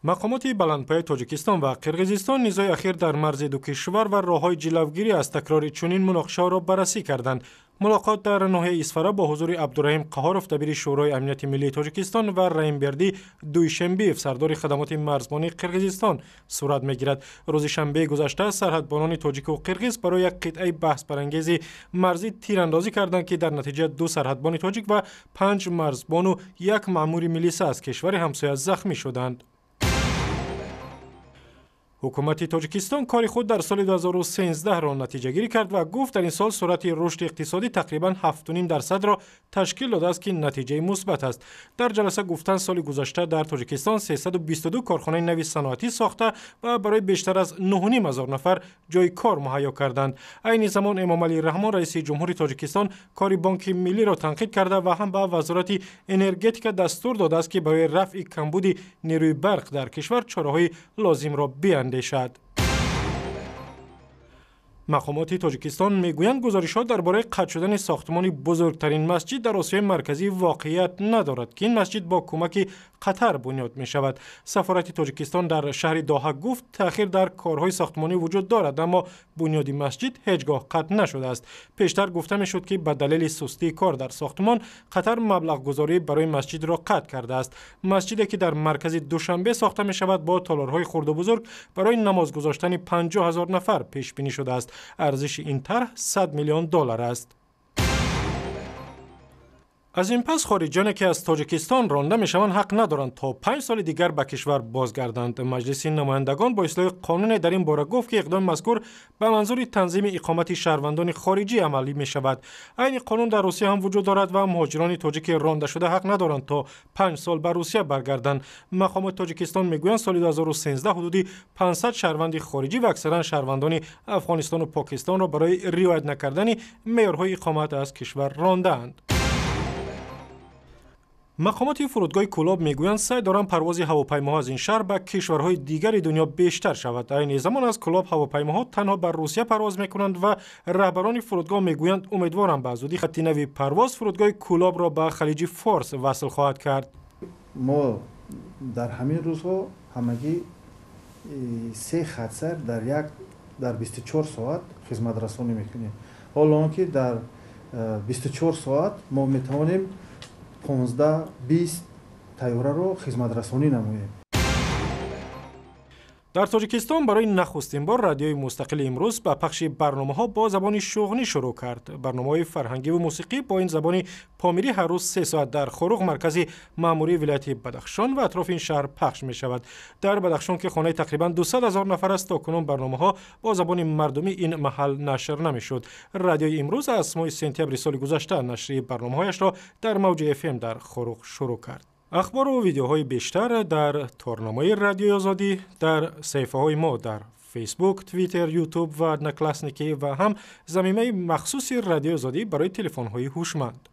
مقامات بلندپایه تاجیکستان و قرقیزستان نیزهای اخیر در مرز دو کشور و راههای جلوگیری از تکرار چنین مناقشه را بررسی کردند. ملاقات در ناحیه ایسفره با حضور عبدالرحیم قهاروف دبیر شورای امنیت ملی تاجیکستان و رحیم بردی دویشنبیف سردار خدمات مرزبانی قرقیزستان صورت میگیرد. روز شنبه گذشته سرحدبانان تاجیک و قرقیز برای یک قطعه بحث برانگیز مرزی تیراندازی کردند که در نتیجه 2 سرحدبان تاجیک و 5 مرزبان و 1 مأمور میلیسا از کشور همسایه زخمی شدند. حکومت تاجیکستان کار خود در سال 2013 را نتیجه گیری کرد و گفت در این سال سرعت رشد اقتصادی تقریبا 7.5% را تشکیل داده است که نتیجه مثبت است. در جلسه گفتند سال گذشته در تاجیکستان 322 کارخانه نوی صنعتی ساخته و برای بیشتر از 9,500 نفر جای کار مهیا کردند. عین زمان امام علی رحمان رئیس جمهور تاجیکستان کار بانک ملی را تنقید کرده و هم به وزارت انرژتیک دستور داده است که برای رفع کمبود نیروی برق در کشور چاره‌های لازم را بیاندیشد. مقامات تاجیکستان میگویند گزارش‌ها درباره قطع شدن ساختمان بزرگترین مسجد در آسیای مرکزی واقعیت ندارد که این مسجد با کمک قطر بنیاد می شود. سفارت تاجیکستان در شهر دوحه گفت تأخیر در کارهای ساختمانی وجود دارد اما بنیاد مسجد هیچگاه قطع نشده است. پیشتر گفته می شد که به دلیل سستی کار در ساختمان قطر مبلغ گذاری برای مسجد را قطع کرده است. مسجدی که در مرکز دوشنبه ساخته می شود با تالارهای خرد و بزرگ برای نماز گذاشتن 50,000 نفر پیش بینی شده است. ارزش این طرح 100 میلیون دلار است. از این پس خارجیانی که از تاجیکستان رانده میشوند حق ندارند تا 5 سال دیگر به کشور بازگردند. مجلس نمایندگان با اصلاح قانون در این باره گفت که اقدام مذکور به منظور تنظیم اقامت شهروندان خارجی عملی می شود. این قانون در روسیه هم وجود دارد و مهاجران تاجیک رانده شده حق ندارند تا 5 سال به روسیه برگردند. مقامات تاجیکستان میگویند سال 2013 حدود 500 شهروند خارجی و اکثرا شهروندان افغانستان و پاکستان را برای رعایت نکردن معیارهای اقامت از کشور راندند. مقامات فرودگاه کولاب میگویند سعی دارند پرواز هواپیماها از این شهر به کشورهای دیگر دنیا بیشتر شود. در این زمان از کولاب هواپیماها تنها بر روسیه پرواز میکنند و رهبران فرودگاه میگویند امیدوارند به زودی خط نوی پرواز فرودگاه کولاب را به خلیج فارس وصل خواهد کرد. ما در همین روزها همگی 3 خطسر در 24 ساعت خدمت رسانی میکنیم. حالا که در 24 ساعت ما میتوانیم 15-20 طیاره رو خدمت رسانی نماییم. در تاجیکستان برای نخستین بار رادیوی مستقل امروز به پخش برنامه‌ها با زبان شغنی شروع کرد. برنامه‌های فرهنگی و موسیقی با این زبان پامیری هر روز 3 ساعت در خروق مرکزی مأموری ولایت بدخشان و اطراف این شهر پخش می شود. در بدخشان که خانه تقریباً 200,000 نفر است تاکنون برنامه‌ها با زبان مردمی این محل نشر نمی‌شد. رادیوی امروز از ماه سپتامبر سال گذشته نشر برنامه‌هایش را در موج اف ام در خروق شروع کرد. اخبار و ویدیوهای بیشتر در تورنمای رادیو آزادی در صفحه‌های ما در فیسبوک، توییتر، یوتیوب و نکلاسنیکی و هم زمینه مخصوص رادیو آزادی برای تلفن‌های هوشمند.